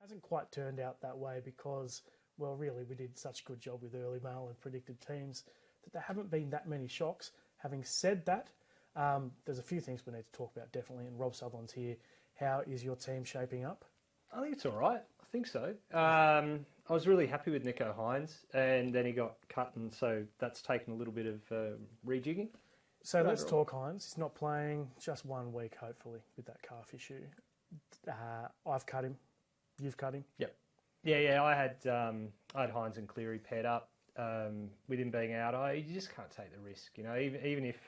Hasn't quite turned out that way because, well, really, we did such a good job with early mail and predicted teams that there haven't been that many shocks. Having said that, there's a few things we need to talk about, definitely, and Rob Sutherland's here. How is your team shaping up? I think it's all right. I think so. I was really happy with Nico Hines, and then he got cut, and so that's taken a little bit of rejigging. So let's talk Hines. He's not playing just 1 week, hopefully, with that calf issue. I've cut him. You've cut him? Yep. Yeah. I had Hines and Cleary paired up. With him being out, you just can't take the risk. You know, even if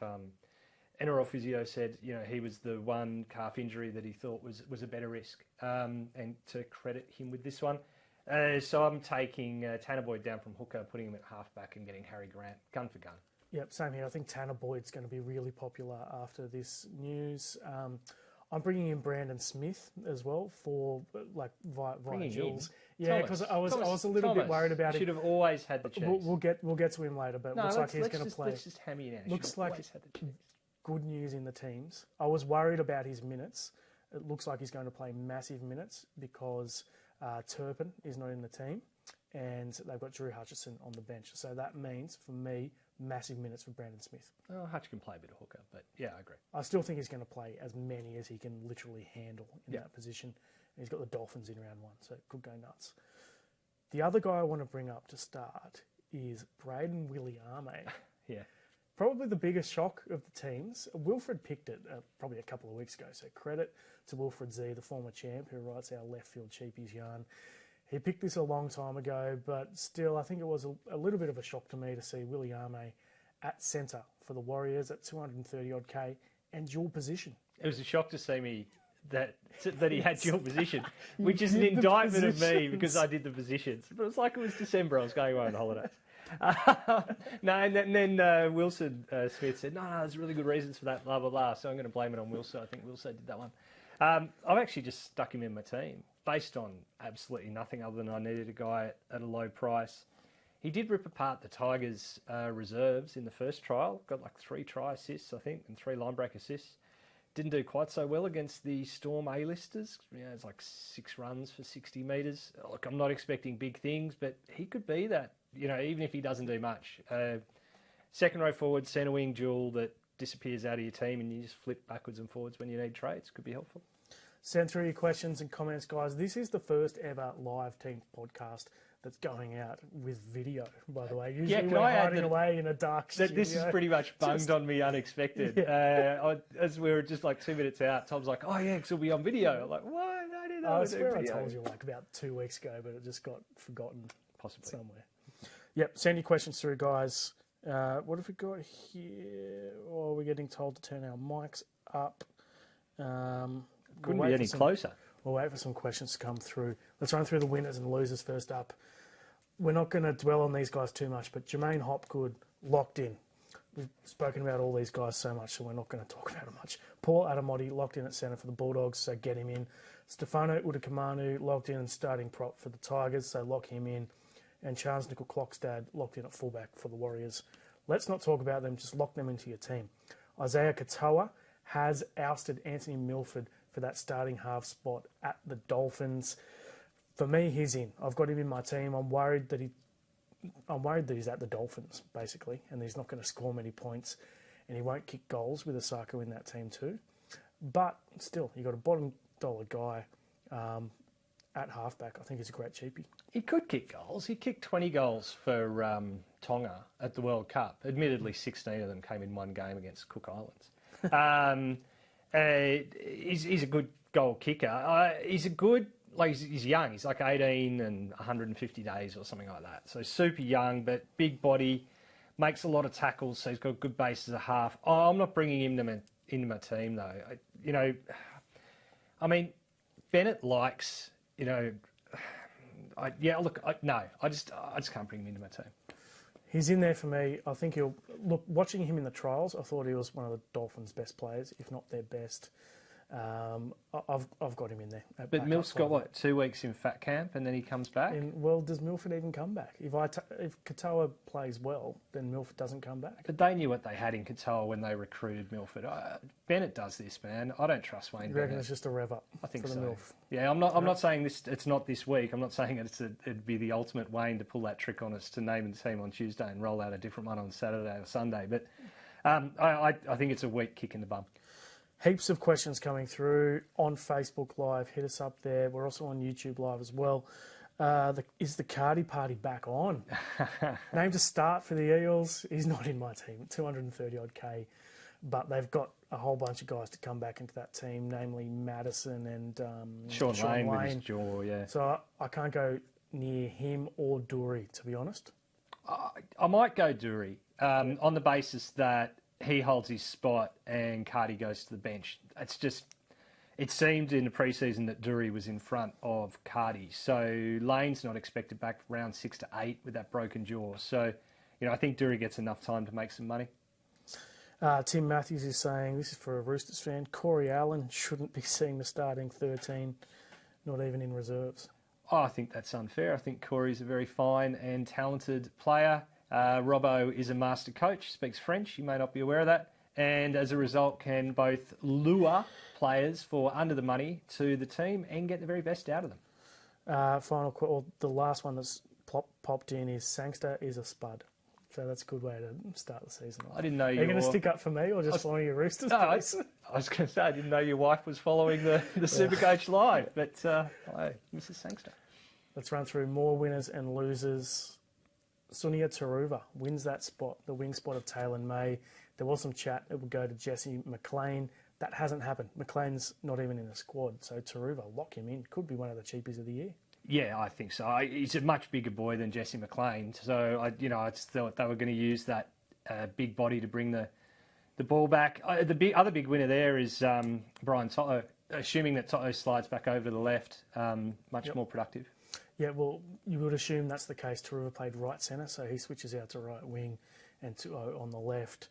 NRL physio said, you know, he was the one calf injury that he thought was a better risk, and to credit him with this one. So I'm taking Tanner Boyd down from hooker, putting him at halfback, and getting Harry Grant gun for gun. Yep, same here. I think Tanner Boyd's going to be really popular after this news. I'm bringing in Brandon Smith as well for via Jules. Yeah, because I was a little bit worried about it. Should have always had the chance. We'll get to him later, but looks like he's going to play. Let's just hammer you now. Looks like good news in the teams. I was worried about his minutes. It looks like he's going to play massive minutes because Turpin is not in the team, and they've got Drew Hutchison on the bench. So that means, for me, massive minutes for Brandon Smith. Oh, Hutch can play a bit of hooker, but yeah, I agree. I still think he's going to play as many as he can literally handle in that position. And he's got the Dolphins in round 1, so it could go nuts. The other guy I want to bring up to start is Braden Williame. Yeah. Probably the biggest shock of the teams. Wilfred picked it probably a couple of weeks ago, so credit to Wilfred Z, the former champ who writes our left field Cheapie's yarn. He picked this a long time ago, but still, I think it was a little bit of a shock to me to see Williame at centre for the Warriors at 230-odd K and dual position. It was a shock to see me that he had dual position, which is an indictment of me because I did the positions. But it was like it was December, I was going away on holidays. And then Wilson Smith said, no, there's really good reasons for that, blah, blah, blah. So I'm going to blame it on Wilson. I think Wilson did that one. I've actually just stuck him in my team based on absolutely nothing other than I needed a guy at a low price. He did rip apart the Tigers' reserves in the first trial. Got like 3 try assists, I think, and 3 line break assists. Didn't do quite so well against the Storm A-listers. You know, it's like 6 runs for 60 metres. Look, I'm not expecting big things, but he could be that, you know, even if he doesn't do much. Second row forward, centre wing duel that disappears out of your team and you just flip backwards and forwards when you need trades. Could be helpful. Send through your questions and comments, guys. This is the first ever live team podcast that's going out with video, by the way. Usually we're hiding away in a dark studio. This is pretty much bunged on me unexpected. Yeah. As we were just like 2 minutes out, Tom's like, oh yeah, because we'll be on video. I'm like, what? I didn't know. I swear I told you like about 2 weeks ago, but it just got forgotten possibly somewhere. Yep, send your questions through, guys. What have we got here? Oh, we're getting told to turn our mics up. Couldn't be any closer. We'll wait for some questions to come through. Let's run through the winners and losers first up. We're not going to dwell on these guys too much, but Jermaine Hopgood, locked in. We've spoken about all these guys so much, so we're not going to talk about it much. Paul Adamotti, locked in at centre for the Bulldogs, so get him in. Stefano Udakamanu, locked in and starting prop for the Tigers, so lock him in. And Charles Nickel-Clockstad, locked in at fullback for the Warriors. Let's not talk about them, just lock them into your team. Isaiah Katoa has ousted Anthony Milford for that starting half spot at the Dolphins. For me, he's in. I've got him in my team. I'm worried that he's at the Dolphins, basically, and he's not going to score many points, and he won't kick goals with Osako in that team too. But still, you've got a bottom dollar guy at halfback. I think he's a great cheapie. He could kick goals. He kicked 20 goals for Tonga at the World Cup. Admittedly, 16 of them came in one game against Cook Islands. He's a good goal kicker. He's young. He's like 18 and 150 days or something like that. So super young, but big body, makes a lot of tackles. So he's got a good base as a half. I'm not bringing him into my team though. Bennett likes, I just can't bring him into my team. He's in there for me. I think watching him in the trials, I thought he was one of the Dolphins' best players, if not their best. I've got him in there. But Milf's got, what, 2 weeks in fat camp and then he comes back? Well, does Milford even come back? If Katoa plays well, then Milford doesn't come back. But they knew what they had in Katoa when they recruited Milford. Bennett does this, man. I don't trust Wayne You reckon Bennett. it's just a rev up I think for the so. Milf? Yeah, I'm not saying this. It's not this week. I'm not saying it'd be the ultimate Wayne to pull that trick on us to name a team on Tuesday and roll out a different one on Saturday or Sunday. But I think it's a weak kick in the bum. Heaps of questions coming through on Facebook Live. Hit us up there. We're also on YouTube Live as well. Is the Cardi party back on? Name to start for the Eels. He's not in my team, 230 odd K. But they've got a whole bunch of guys to come back into that team, namely Madison and Sean Lane with his jaw, yeah. So I can't go near him or Dury, to be honest. I might go Dury on the basis that he holds his spot and Cardi goes to the bench. It seemed in the preseason that Dury was in front of Cardi. So Lane's not expected back round 6 to 8 with that broken jaw. So, I think Dury gets enough time to make some money. Tim Matthews is saying, this is for a Roosters fan, Corey Allen shouldn't be seeing the starting 13, not even in reserves. Oh, I think that's unfair. I think Corey's a very fine and talented player. Robbo is a master coach, speaks French. You may not be aware of that. And as a result, can both lure players for under the money to the team and get the very best out of them. Final quote, or the last one that's popped in is Sangster is a spud. So that's a good way to start the season off. I didn't know you were going to stick up for me or just follow your Roosters? No, I was going to say, I didn't know your wife was following the SuperCoach live. But, hello, Mrs. Sangster. Let's run through more winners and losers. Sunia Taruva wins that spot, the wing spot of Taylor May. There was some chat. It would go to Jesse McLean. That hasn't happened. McLean's not even in the squad. So Taruva, lock him in. Could be one of the cheapies of the year. Yeah, I think so. He's a much bigger boy than Jesse McLean. So, I just thought they were going to use that big body to bring the ball back. The other big winner there is Brian Toto. Assuming that Toto slides back over to the left, much more productive. Yeah, well, you would assume that's the case. Taruva played right centre, so he switches out to right wing and on the left.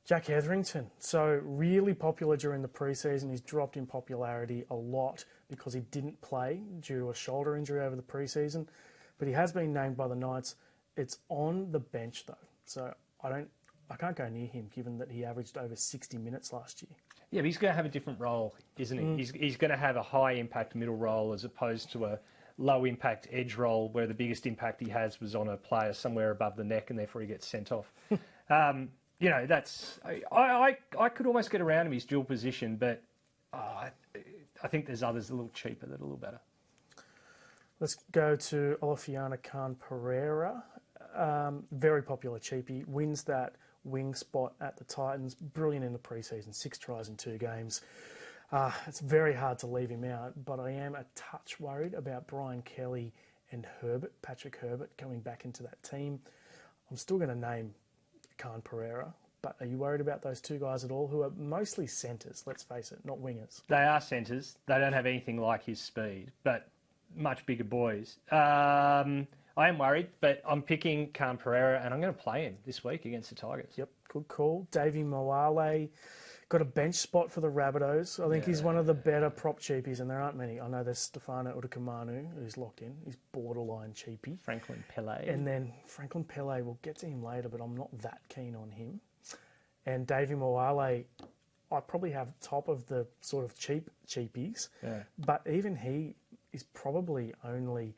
Jack Hetherington, so really popular during the preseason. He's dropped in popularity a lot because he didn't play due to a shoulder injury over the preseason, but he has been named by the Knights. It's on the bench though, so I can't go near him given that he averaged over 60 minutes last year. Yeah, but he's going to have a different role, isn't he? He's going to have a high impact middle role as opposed to a low impact edge role where the biggest impact he has was on a player somewhere above the neck and therefore he gets sent off. That's I could almost get around him his dual position, but I think there's others a little cheaper that are a little better. Let's go to Olafiana Khan Pereira. Very popular cheapie. Wins that wing spot at the Titans. Brilliant in the preseason. 6 tries in 2 games. It's very hard to leave him out, but I am a touch worried about Brian Kelly and Patrick Herbert, coming back into that team. I'm still going to name Khan Pereira, but are you worried about those 2 guys at all, who are mostly centres, let's face it, not wingers? They are centres. They don't have anything like his speed, but much bigger boys. I am worried, but I'm picking Khan Pereira and I'm going to play him this week against the Tigers. Yep, good call. Davey Moale got a bench spot for the Rabbitohs. I think he's one of the better prop cheapies, and there aren't many. I know there's Stefano Udakamanu, who's locked in. He's borderline cheapie. Franklin Pele. And then Franklin Pele, we'll get to him later, but I'm not that keen on him. And Davey Moale, I probably have top of the sort of cheapies. Yeah. But even he is probably only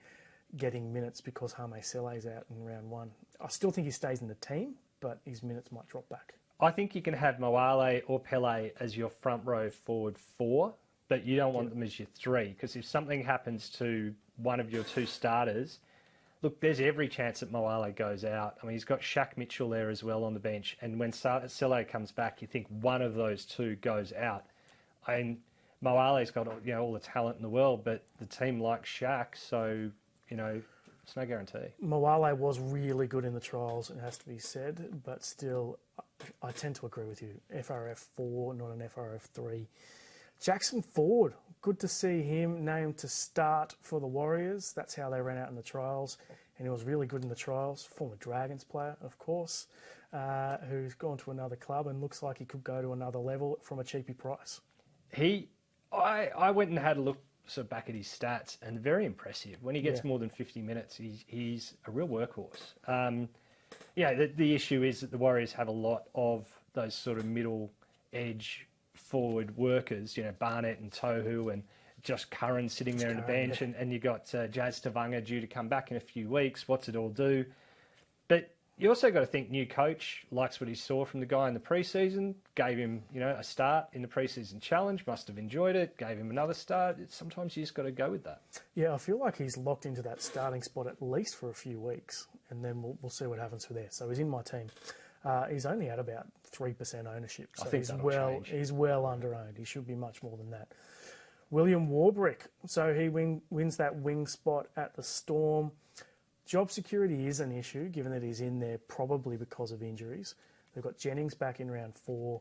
getting minutes because Hame Sele's out in round 1. I still think he stays in the team, but his minutes might drop back. I think you can have Moale or Pele as your front row forward 4, but you don't want them as your 3, because if something happens to one of your 2 starters, look, there's every chance that Moale goes out. I mean, he's got Shaq Mitchell there as well on the bench, and when Sele comes back, you think one of those 2 goes out. And Moale's got all the talent in the world, but the team likes Shaq, so it's no guarantee. Moale was really good in the trials, it has to be said, but still, I tend to agree with you. FRF 4, not an FRF 3. Jackson Ford, good to see him named to start for the Warriors. That's how they ran out in the trials, and he was really good in the trials. Former Dragons player, of course, who's gone to another club and looks like he could go to another level from a cheapy price. I went and had a look sort of back at his stats, and very impressive. When he gets more than 50 minutes, he's a real workhorse. The issue is that the Warriors have a lot of those sort of middle edge forward workers, Barnett and Tohu and Josh Curran sitting there on the bench, and you got Jazz Tavanga due to come back in a few weeks. What's it all do? But you also got to think new coach likes what he saw from the guy in the preseason, gave him, a start in the preseason challenge, must have enjoyed it, gave him another start. Sometimes you just got to go with that. Yeah, I feel like he's locked into that starting spot at least for a few weeks, and then we'll see what happens from there. So he's in my team. He's only at about 3% ownership, so I think he's well under-owned. He should be much more than that. William Warbrick, so he wins that wing spot at the Storm. Job security is an issue, given that he's in there probably because of injuries. They've got Jennings back in round 4.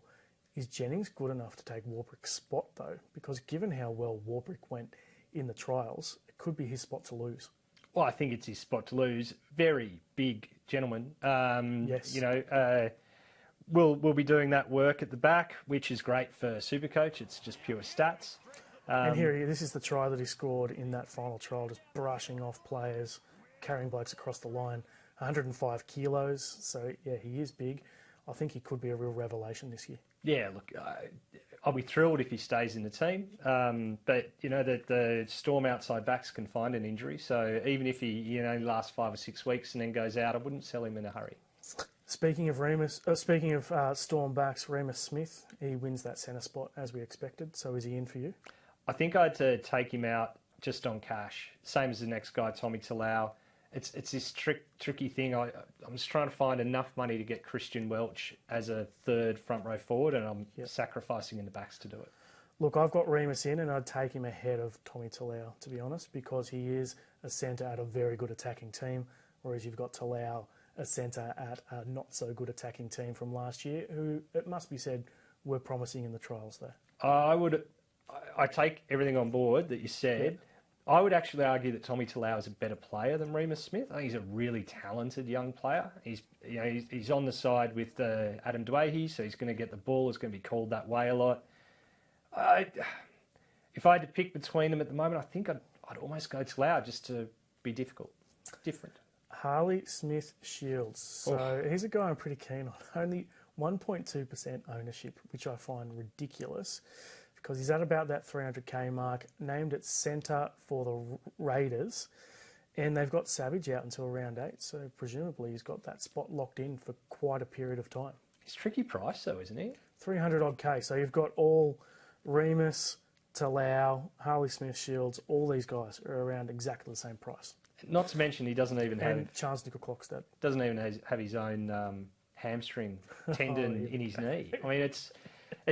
Is Jennings good enough to take Warbrick's spot, though? Because given how well Warbrick went in the trials, it could be his spot to lose. Well, I think it's his spot to lose. Very big gentleman. Yes. We'll be doing that work at the back, which is great for SuperCoach. It's just pure stats. And this is the try that he scored in that final trial, just brushing off players, carrying blokes across the line. 105 kilos, so yeah, he is big. I think he could be a real revelation this year. Yeah, look, I'll be thrilled if he stays in the team. But the Storm outside backs can find an injury, so even if he lasts 5 or 6 weeks and then goes out, I wouldn't sell him in a hurry. Speaking of Storm backs, Remus Smith, he wins that centre spot as we expected. So is he in for you? I think I had to take him out just on cash, same as the next guy, Tommy Talau. It's this tricky thing. I'm just trying to find enough money to get Christian Welch as a third front row forward, and I'm sacrificing in the backs to do it. Look, I've got Remus in, and I'd take him ahead of Tommy Talau, to be honest, because he is a centre at a very good attacking team, whereas you've got Talau, a centre at a not so good attacking team from last year, who, it must be said, were promising in the trials though. I take everything on board that you said. I would actually argue that Tommy Talau is a better player than Remus Smith. I think he's a really talented young player. He's on the side with Adam Dwayhe, so he's going to get the ball. It's going to be called that way a lot. If I had to pick between them at the moment, I think I'd almost go Talau just to be different. Harley Smith Shields. So he's a guy I'm pretty keen on. Only 1.2% ownership, which I find ridiculous, because he's at about that 300k mark, named at centre for the Raiders, and they've got Savage out until round 8, so presumably he's got that spot locked in for quite a period of time. He's a tricky price though, isn't he? 300 odd K, so you've got all Remus, Talau, Harley Smith Shields, all these guys are around exactly the same price. Not to mention he doesn't even have... Charles Nickel-Clockstead. Doesn't even have his own hamstring tendon in his knee. I mean, it's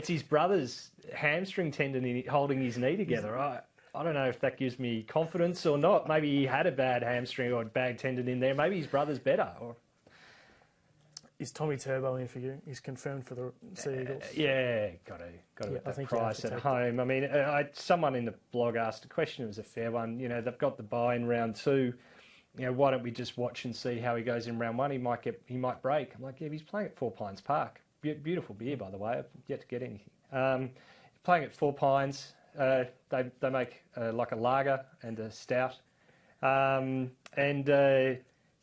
his brother's hamstring tendon holding his knee together. I don't know if that gives me confidence or not. Maybe he had a bad hamstring or a bad tendon in there. Maybe his brother's better. Is Tommy Turbo in for you? He's confirmed for the Sea Eagles. Got to bet that price at home. I mean, someone in the blog asked a question. It was a fair one. They've got the bye in round 2. Why don't we just watch and see how he goes in round 1? He might break. I'm like, he's playing at 4 Pines Park. Beautiful beer, by the way. I've yet to get anything. Playing at 4 Pines. They make like a lager and a stout.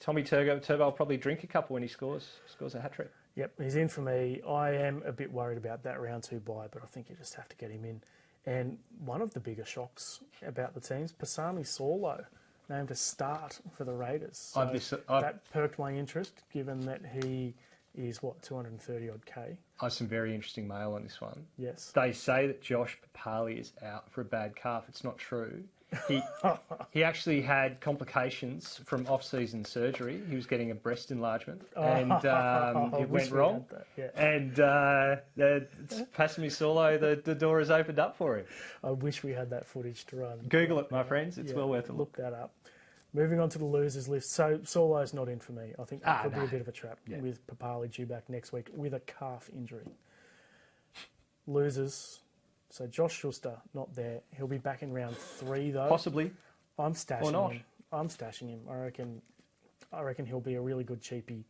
Tommy Turbo will probably drink a couple when he scores a hat-trick. Yep, he's in for me. I am a bit worried about that round 2 bye, but I think you just have to get him in. And one of the bigger shocks about the teams, Pasami Saulo, named a start for the Raiders. So that perked my interest, given that he is, 230 odd K. I have some very interesting mail on this one. Yes. They say that Josh Papali is out for a bad calf. It's not true. He actually had complications from off-season surgery. He was getting a breast enlargement, and it went wrong. And Pasami Saulo, the door is opened up for him. I wish we had that footage to run. Google it, my friends. It's well worth a look. Look that up. Moving on to the losers list. So Saulo's not in for me. I think that could be a bit of a trap with Papali due back next week with a calf injury. Losers. So Josh Schuster, not there. He'll be back in round 3 though. Possibly. I'm stashing or not. him. I'm stashing him. I reckon he'll be a really good cheapie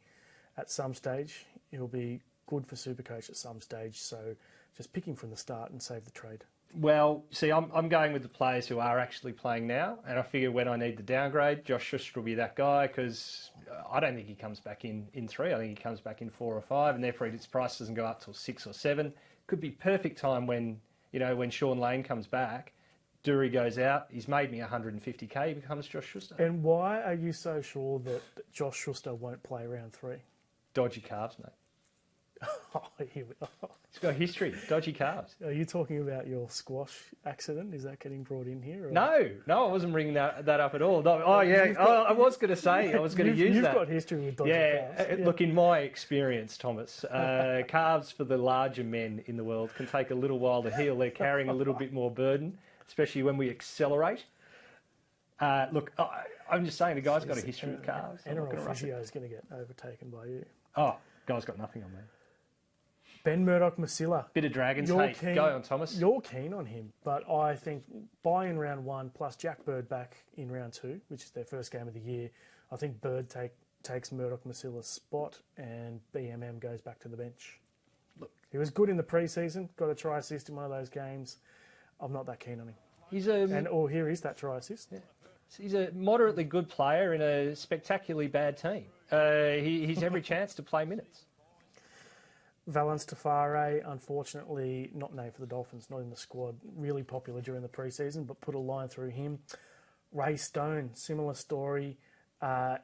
at some stage. He'll be good for SuperCoach at some stage. So just pick him from the start and save the trade. Well, see, I'm going with the players who are actually playing now, and I figure when I need the downgrade, Josh Schuster will be that guy because I don't think he comes back in 3. I think he comes back in 4 or 5, and therefore his price doesn't go up till 6 or 7. Could be perfect time when Sean Lane comes back. Dury goes out. He's made me 150k. He becomes Josh Schuster. And why are you so sure that Josh Schuster won't play round 3? Dodgy calves, mate. Oh, here we are. He's got history. Dodgy calves. Are you talking about your squash accident? Is that getting brought in here? Or? No, I wasn't bringing that up at all. No, I was going to say, I was going to use you've that. You've got history with dodgy calves. Look, in my experience, Thomas, calves for the larger men in the world can take a little while to heal. They're carrying a little bit more burden, especially when we accelerate. Look, I'm just saying the guy's got a history with calves. NRL physio is going to get overtaken by you. Oh, guy's got nothing on me. Ben Murdoch-Masila. Bit of Dragons hate. Go on, Thomas. You're keen on him, but I think buy in round 1 plus Jack Bird back in round 2, which is their first game of the year. I think Bird takes Murdoch-Masila's spot and BMM goes back to the bench. Look, he was good in the pre-season, got a try assist in one of those games. I'm not that keen on him. Here is that try assist. Yeah. He's a moderately good player in a spectacularly bad team. He's every chance to play minutes. Valence Tafare, unfortunately, not named for the Dolphins, not in the squad. Really popular during the pre-season, but put a line through him. Ray Stone, similar story.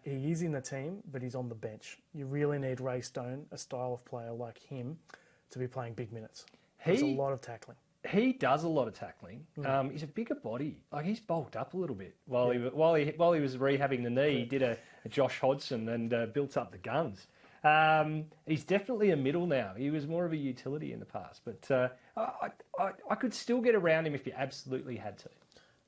He is in the team, but he's on the bench. You really need Ray Stone, a style of player like him, to be playing big minutes. There's a lot of tackling. He does a lot of tackling. He's a bigger body. Like, he's bulked up a little bit while he was rehabbing the knee. He did a Josh Hodgson and built up the guns. He's definitely a middle now. He was more of a utility in the past, but I could still get around him if you absolutely had to.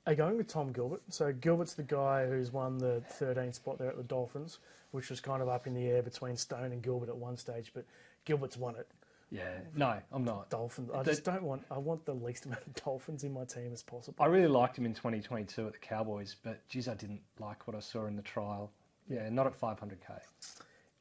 Are you going with Tom Gilbert? So Gilbert's the guy who's won the 13th spot there at the Dolphins, which was kind of up in the air between Stone and Gilbert at one stage, but Gilbert's won it. Yeah, no, I'm not. Dolphins. I want the least amount of Dolphins in my team as possible. I really liked him in 2022 at the Cowboys, but geez, I didn't like what I saw in the trial. Yeah, not at 500k.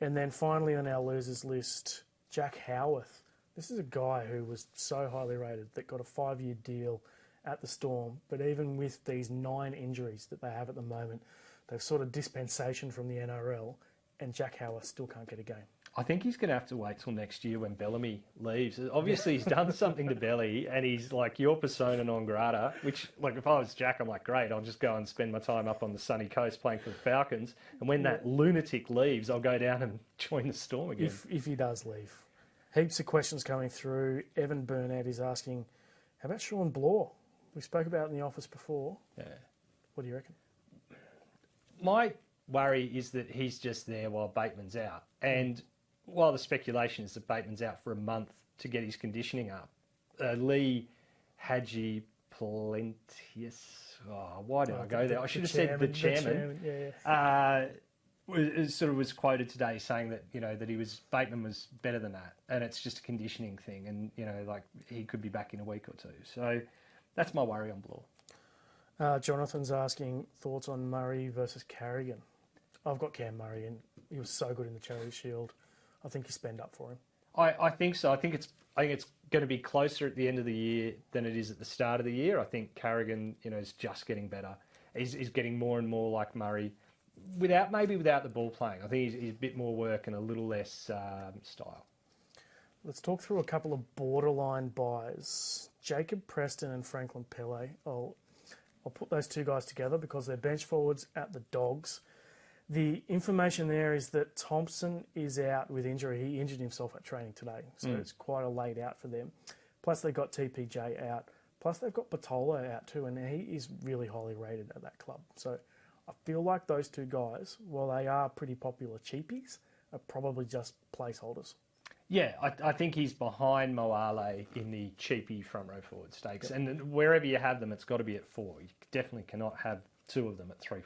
And then finally on our losers list, Jack Howarth. This is a guy who was so highly rated that got a 5-year deal at the Storm, but even with these 9 injuries that they have at the moment, they've sort of dispensation from the NRL, and Jack Howarth still can't get a game. I think he's going to have to wait till next year when Bellamy leaves. Obviously, he's done something to Belly, and he's like your persona non grata, which, like, if I was Jack, I'm like, great, I'll just go and spend my time up on the sunny coast playing for the Falcons, and when that lunatic leaves, I'll go down and join the Storm again. If he does leave. Heaps of questions coming through. Evan Burnett is asking, how about Sean Bloor? We spoke about it in the office before. Yeah. What do you reckon? My worry is that he's just there while Bateman's out. And while the speculation is that Bateman's out for a month to get his conditioning up, Lee Hadji Plenteous, why did I go there? I should have said the chairman. Was quoted today saying that, that Bateman was better than that, and it's just a conditioning thing, and he could be back in a week or two. So that's my worry on Bloor. Jonathan's asking thoughts on Murray versus Carrigan. I've got Cam Murray, and he was so good in the Charity Shield. I think you spend up for him. I think so. I think it's going to be closer at the end of the year than it is at the start of the year. I think Carrigan, is just getting better. He's getting more and more like Murray, without the ball playing. I think he's a bit more work and a little less style. Let's talk through a couple of borderline buys. Jacob Preston and Franklin Pele. I'll put those two guys together because they're bench forwards at the Dogs. The information there is that Thompson is out with injury. He injured himself at training today, so it's quite a late out for them. Plus, they've got TPJ out. Plus, they've got Patolo out too, and he is really highly rated at that club. So I feel like those two guys, while they are pretty popular cheapies, are probably just placeholders. Yeah, I think he's behind Moale in the cheapie front row forward stakes. Yep. And wherever you have them, it's got to be at 4. You definitely cannot have 2 of them at 3-4.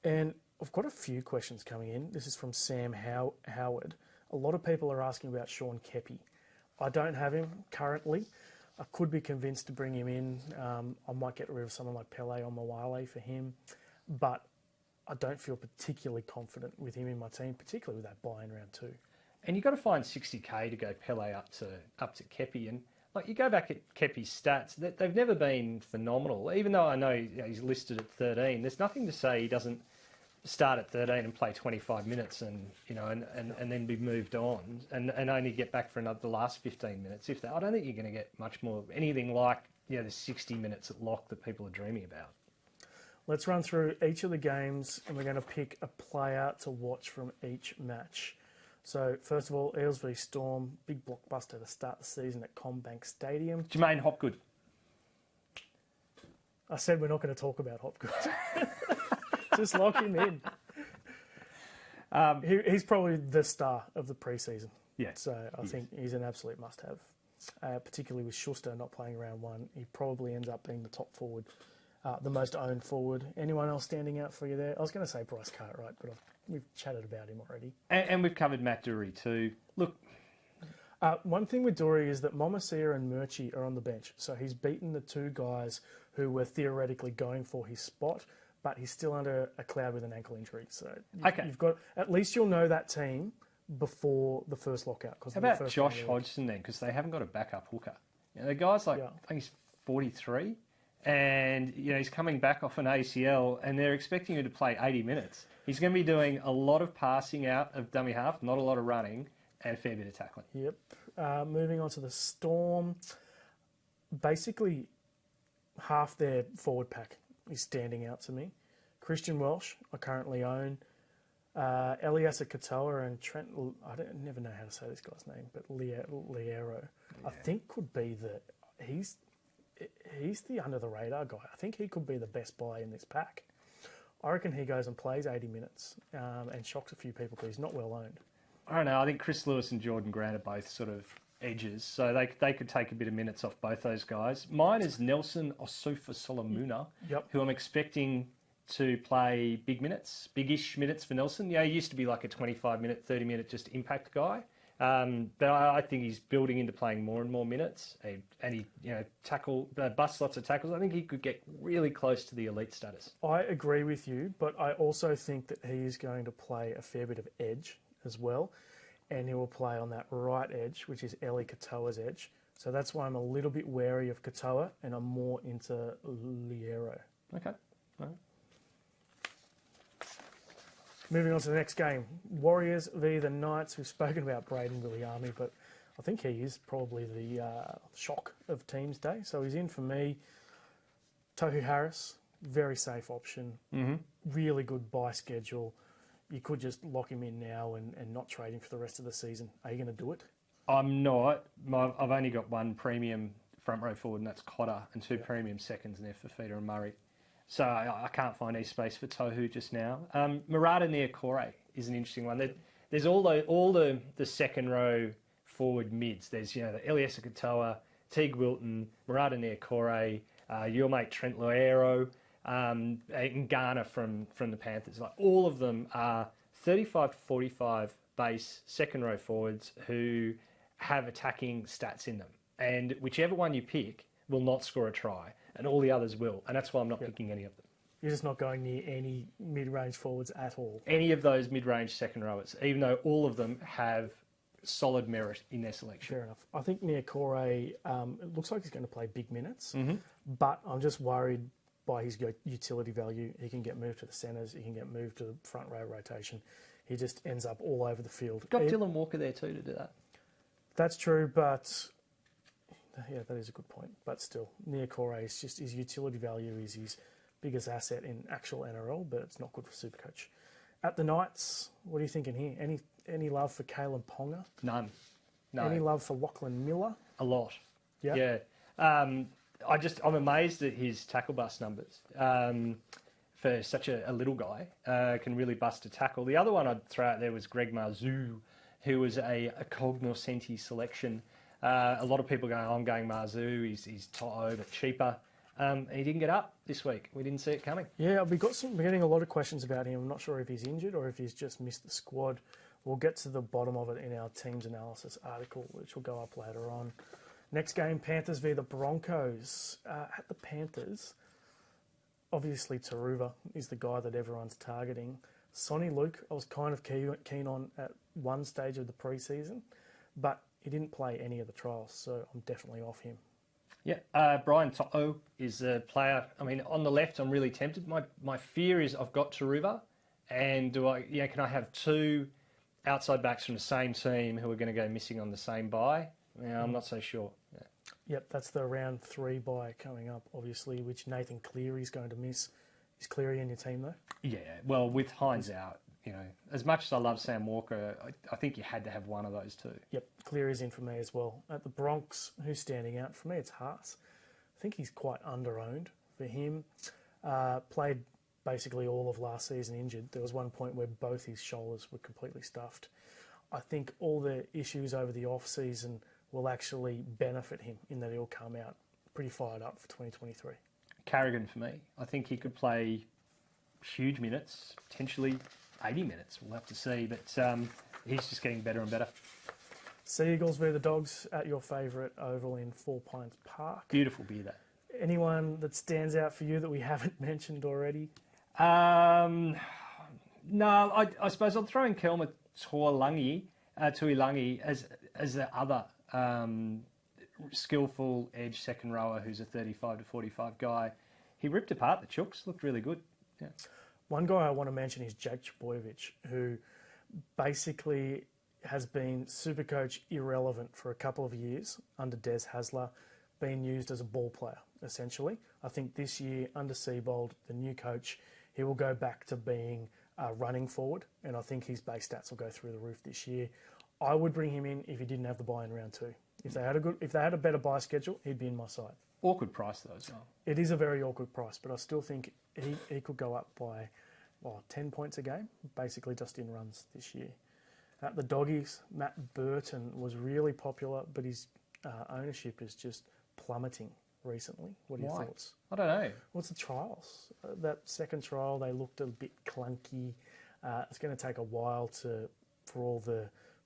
And I've got a few questions coming in. This is from Sam Howard. A lot of people are asking about Sean Kepi. I don't have him currently. I could be convinced to bring him in. I might get rid of someone like Pele or Moale for him. But I don't feel particularly confident with him in my team, particularly with that buy in round 2. And you've got to find 60k to go Pele up to Kepi. And Like, you go back at Kepi's stats, they've never been phenomenal. Even though I know he's listed at 13, there's nothing to say he doesn't start at 13 and play 25 minutes and then be moved on and only get back for the last 15 minutes. If that, I don't think you're going to get much more anything like the 60 minutes at lock that people are dreaming about. Let's run through each of the games and we're going to pick a player to watch from each match. So, first of all, Eels v Storm, big blockbuster to start the season at CommBank Stadium. Jermaine Hopgood. I said we're not going to talk about Hopgood. Just lock him in. He's probably the star of the preseason. Yeah. So, I think he's an absolute must-have, particularly with Schuster not playing round one. He probably ends up being the top forward, the most owned forward. Anyone else standing out for you there? I was going to say Bryce Cartwright, but we've chatted about him already. And we've covered Matt Dury too. Look, one thing with Dury is that Momasia and Murchie are on the bench. So he's beaten the two guys who were theoretically going for his spot, but he's still under a cloud with an ankle injury. So you've got, at least you'll know that team before the first lockout. How about Josh Hodgson then? Because they haven't got a backup hooker. The guy's I think he's 43. And he's coming back off an ACL, and they're expecting him to play 80 minutes. He's going to be doing a lot of passing out of dummy half, not a lot of running, and a fair bit of tackling. Yep. Moving on to the Storm. Basically, half their forward pack is standing out to me. Christian Welsh, I currently own. Eliasa Katoa and Trent. I never know how to say this guy's name, but Liero. I think could be he's the under-the-radar guy. I think he could be the best buy in this pack. I reckon he goes and plays 80 minutes and shocks a few people because he's not well owned. I don't know. I think Chris Lewis and Jordan Grant are both sort of edges, so they could take a bit of minutes off both those guys. Mine is Nelson Osufa Solomuna, who I'm expecting to play big-ish minutes for Nelson. He used to be like a 25-minute, 30-minute just impact guy. But I think he's building into playing more and more minutes, and he busts lots of tackles. I think he could get really close to the elite status. I agree with you, but I also think that he is going to play a fair bit of edge as well, and he will play on that right edge, which is Eli Katoa's edge. So that's why I'm a little bit wary of Katoa, and I'm more into Liero. Okay. All right. Moving on to the next game, Warriors v the Knights. We've spoken about Braden Williami, but I think he is probably the shock of Teams Day. So he's in for me. Tohu Harris, very safe option. Mm-hmm. Really good buy schedule. You could just lock him in now and not trade him for the rest of the season. Are you going to do it? I'm not. I've only got one premium front row forward, and that's Cotter, and two premium seconds in there for Fafita and Murray. So I can't find any space for Tohu just now. Murata Niokore is an interesting one. There's all the second row forward mids. There's the Eliasa Katoa, Teague Wilton, Murata Niokore, your mate Trent Loero, and Ghana from the Panthers. Like, all of them are 35 to 45 base second row forwards who have attacking stats in them, and whichever one you pick will not score a try, and all the others will. And that's why I'm not picking any of them. You're just not going near any mid-range forwards at all? Any of those mid-range second rowers, even though all of them have solid merit in their selection. Fair enough. I think Niokore, it looks like he's going to play big minutes, but I'm just worried by his utility value. He can get moved to the centres, he can get moved to the front row rotation. He just ends up all over the field. Got Dylan Walker there too to do that. That's true, but... yeah, that is a good point. But still, Niokore is just his utility value is his biggest asset in actual NRL, but it's not good for SuperCoach. At the Knights, what are you thinking here? Any love for Kalen Ponga? None. No. Any love for Lachlan Miller? A lot. Yeah. I'm amazed at his tackle bust numbers. For such a little guy, can really bust a tackle. The other one I'd throw out there was Greg Marzoo, who was a cognoscenti selection. A lot of people going, I'm going Marzoo, he's Toto, but cheaper. He didn't get up this week. We didn't see it coming. Yeah, we're getting a lot of questions about him. I'm not sure if he's injured or if he's just missed the squad. We'll get to the bottom of it in our teams analysis article, which will go up later on. Next game, Panthers v the Broncos. At the Panthers, obviously Taruva is the guy that everyone's targeting. Sonny Luke, I was kind of keen on at one stage of the preseason, but he didn't play any of the trials, so I'm definitely off him. Yeah, Brian To'o is a player. I mean, on the left, I'm really tempted. My fear is I've got Taruva, and can I have two outside backs from the same team who are going to go missing on the same bye? Yeah, I'm not so sure. Yeah. Yep, that's the round 3 bye coming up, obviously, which Nathan Cleary's going to miss. Is Cleary in your team, though? Yeah, well, with Hines out, as much as I love Sam Walker, I think you had to have one of those two. Yep, Cleary's in for me as well. At the Bronx, who's standing out? For me, it's Haas. I think he's quite under-owned for him. Played basically all of last season injured. There was one point where both his shoulders were completely stuffed. I think all the issues over the off-season will actually benefit him in that he'll come out pretty fired up for 2023. Carrigan for me. I think he could play huge minutes, potentially 80 minutes. We'll have to see, but he's just getting better and better. Seagulls v the Dogs at your favourite oval in Four Pines Park. Beautiful beer, that. Anyone that stands out for you that we haven't mentioned already? No, I suppose I'll throw in Kelma Tuilangi as the other skillful edge second rower who's a 35 to 45 guy. He ripped apart the Chooks, looked really good. Yeah. One guy I want to mention is Jake Trbojevic, who basically has been SuperCoach irrelevant for a couple of years under Des Hasler, being used as a ball player, essentially. I think this year, under Seibold, the new coach, he will go back to being running forward, and I think his base stats will go through the roof this year. I would bring him in if he didn't have the bye in round 2. If they had a better bye schedule, he'd be in my side. Awkward price though as well. It is a very awkward price, but I still think he could go up by 10 points a game, basically just in runs this year. At the Doggies, Matt Burton was really popular, but his ownership is just plummeting recently. What are your thoughts? I don't know. What's the trials? That second trial, they looked a bit clunky. It's going to take a while for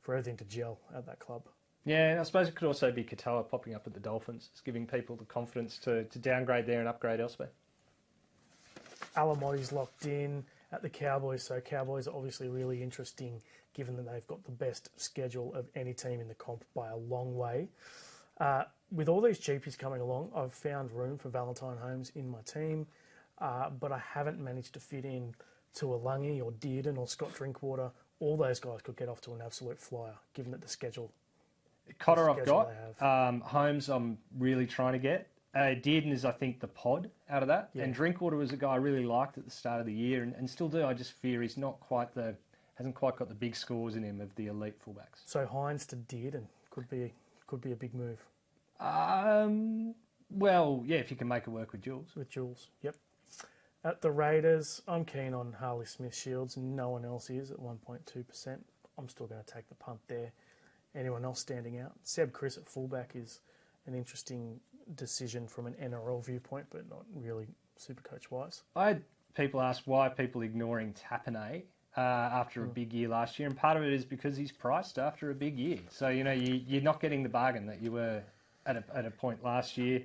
everything to gel at that club. Yeah, and I suppose it could also be Katoa popping up at the Dolphins. It's giving people the confidence to downgrade there and upgrade elsewhere. Alamotti's locked in at the Cowboys, so Cowboys are obviously really interesting given that they've got the best schedule of any team in the comp by a long way. With all these cheapies coming along, I've found room for Valentine Holmes in my team, but I haven't managed to fit in Tuilangi or Dearden or Scott Drinkwater. All those guys could get off to an absolute flyer, given that the schedule... Cotter I've got. Holmes I'm really trying to get. Dearden is, I think, the pod out of that. Yeah. And Drinkwater was a guy I really liked at the start of the year and still do. I just fear he's hasn't quite got the big scores in him of the elite fullbacks. So Hines to Dearden could be a big move. Well, yeah, if you can make it work with Jules. With Jules, yep. At the Raiders, I'm keen on Harley Smith-Shields. No one else is at 1.2%. I'm still going to take the punt there. Anyone else standing out? Seb Chris at fullback is an interesting decision from an NRL viewpoint, but not really Supercoach-wise. I had people ask why people ignoring Tapane after a big year last year, and part of it is because he's priced after a big year. So, you're not getting the bargain that you were at a point last year.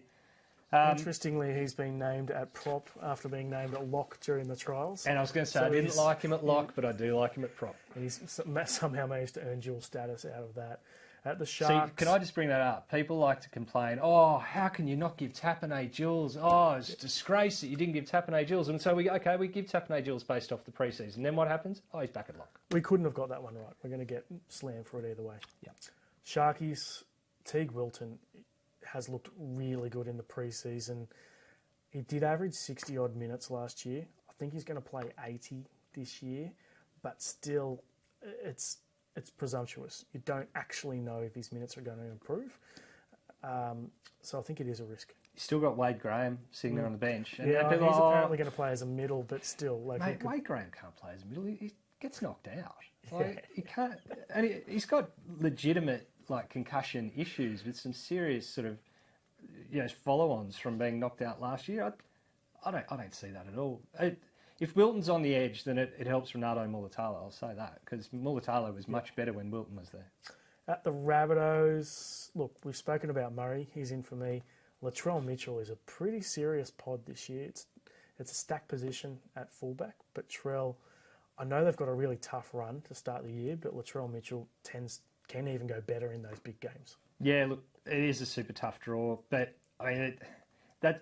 Interestingly, he's been named at prop after being named at lock during the trials. And I was going to say, I didn't like him at lock, but I do like him at prop. And he's somehow managed to earn dual status out of that. At the Sharks... See, can I just bring that up? People like to complain, how can you not give Tapane duals? Oh, it's a disgrace that you didn't give Tapane duals. And so we give Tapane duals based off the preseason. Then what happens? Oh, he's back at lock. We couldn't have got that one right. We're going to get slammed for it either way. Yeah. Sharkies, Teague Wilton has looked really good in the preseason. He did average 60-odd minutes last year. I think he's going to play 80 this year, but still, it's presumptuous. You don't actually know if his minutes are going to improve. So I think it is a risk. You still got Wade Graham sitting there on the bench. And yeah, he's apparently going to play as a middle, but still. Mate, Wade Graham can't play as a middle. He gets knocked out. He can't. And he's got legitimate concussion issues with some serious sort of follow-ons from being knocked out last year. I don't see that at all. If Wilton's on the edge, then it helps Renato Mulatalo. I'll say that because Mulatalo was much better when Wilton was there. At the Rabbitohs, look, we've spoken about Murray. He's in for me. Latrell Mitchell is a pretty serious pod this year. It's a stack position at fullback, but Trell, I know they've got a really tough run to start the year, but Latrell Mitchell tends can even go better in those big games. Yeah, look, it is a super tough draw, but I mean,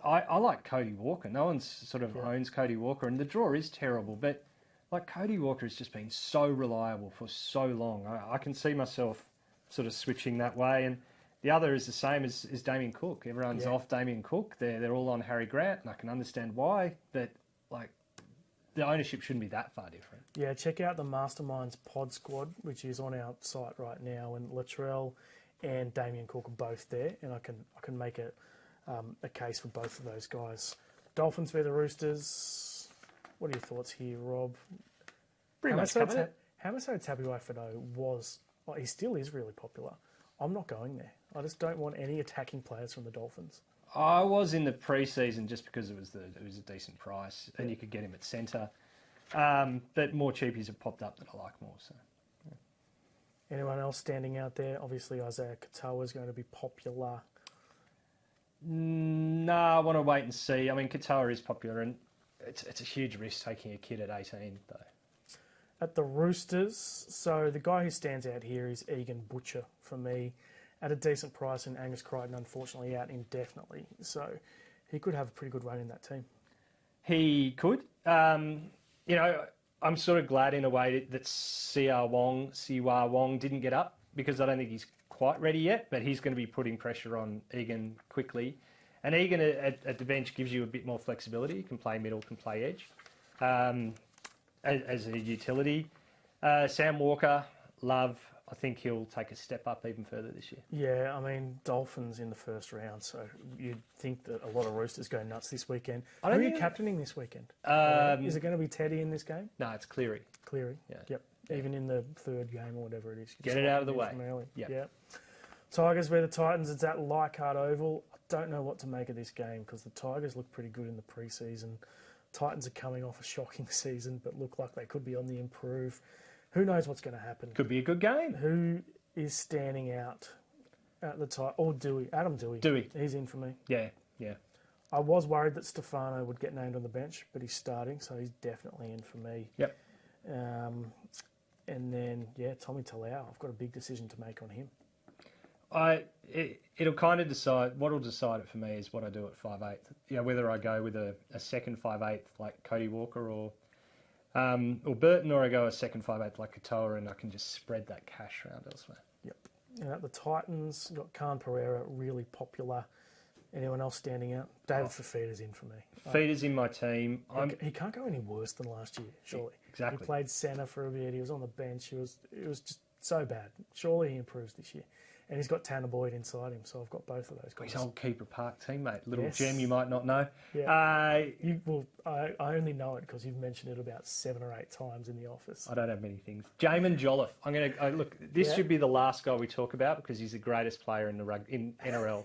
I like Cody Walker. No one sort of owns Cody Walker, and the draw is terrible, but like Cody Walker has just been so reliable for so long. I can see myself sort of switching that way, and the other is the same as Damien Cook. Everyone's off Damien Cook. They're all on Harry Grant, and I can understand why, but like the ownership shouldn't be that far different. Yeah, check out the Masterminds pod squad, which is on our site right now, and Latrell and Damien Cook are both there, and I can make a case for both of those guys. Dolphins v the Roosters. What are your thoughts here, Rob? Pretty much covered it. Hamaso Tabuai-Fidow was, well, he still is really popular. I'm not going there. I just don't want any attacking players from the Dolphins. I was in the pre-season just because it was a decent price and you could get him at centre. But more cheapies have popped up that I like more. So, yeah. Anyone else standing out there? Obviously, Isaiah Katoa is going to be popular. No, I want to wait and see. I mean, Katoa is popular, and it's a huge risk taking a kid at 18, though. At the Roosters, so the guy who stands out here is Egan Butcher for me, at a decent price, and Angus Crichton unfortunately out indefinitely. So he could have a pretty good run in that team. He could. I'm sort of glad in a way that Siwa Wong didn't get up, because I don't think he's quite ready yet, but he's going to be putting pressure on Egan quickly. And Egan at the bench gives you a bit more flexibility. You can play middle, can play edge as a utility. Sam Walker, love. I think he'll take a step up even further this year. Yeah, I mean, Dolphins in the first round, so you'd think that a lot of Roosters go nuts this weekend. Who are you captaining this weekend? Is it going to be Teddy in this game? No, it's Cleary. Cleary, yeah. Yep. Even in the third game or whatever it is. Get it out of the way. Yep. Tigers v the Titans. It's at Leichhardt Oval. I don't know what to make of this game because the Tigers look pretty good in the pre-season. Titans are coming off a shocking season but look like they could be on the improve. Who knows what's going to happen? Could be a good game. Who is standing out at the Titans? Or Dewey. Adam Dewey. Dewey. He's in for me. Yeah. I was worried that Stefano would get named on the bench, but he's starting, so he's definitely in for me. Yep. And then, Tommy Talau. I've got a big decision to make on him. It'll kind of decide, what will decide it for me is what I do at 5'8". Whether I go with a second 5'8" like Cody Walker or Burton, or I go a second 5'8" like Katoa, and I can just spread that cash around elsewhere. Yep. And at the Titans, you've got Khan Pereira, really popular. Anyone else standing out? David Fafita's in for me. Fafita's in my team. He can't go any worse than last year, surely. Exactly. He played centre for a bit. He was on the bench. It was just so bad. Surely he improves this year. And he's got Tanner Boyd inside him, so I've got both of those guys. His old Keeper Park teammate. Little gem you might not know. Yeah. I only know it because you've mentioned it about 7 or 8 times in the office. I don't have many things. Jamin Jolliffe. This should be the last guy we talk about because he's the greatest player in NRL.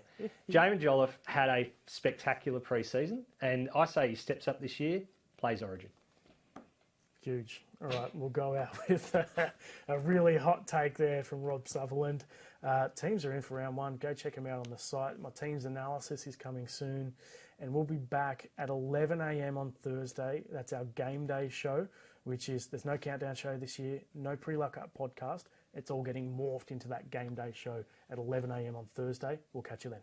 Jamin Jolliffe had a spectacular pre-season, and I say he steps up this year, plays Origin. Huge. All right, we'll go out with a really hot take there from Rob Sutherland. Teams are in for round 1. Go check them out on the site. My team's analysis is coming soon, and we'll be back at 11 a.m. on Thursday. That's our game day show, which is, there's no countdown show this year, no pre-luck up podcast. It's all getting morphed into that game day show at 11 a.m. on Thursday. We'll catch you then.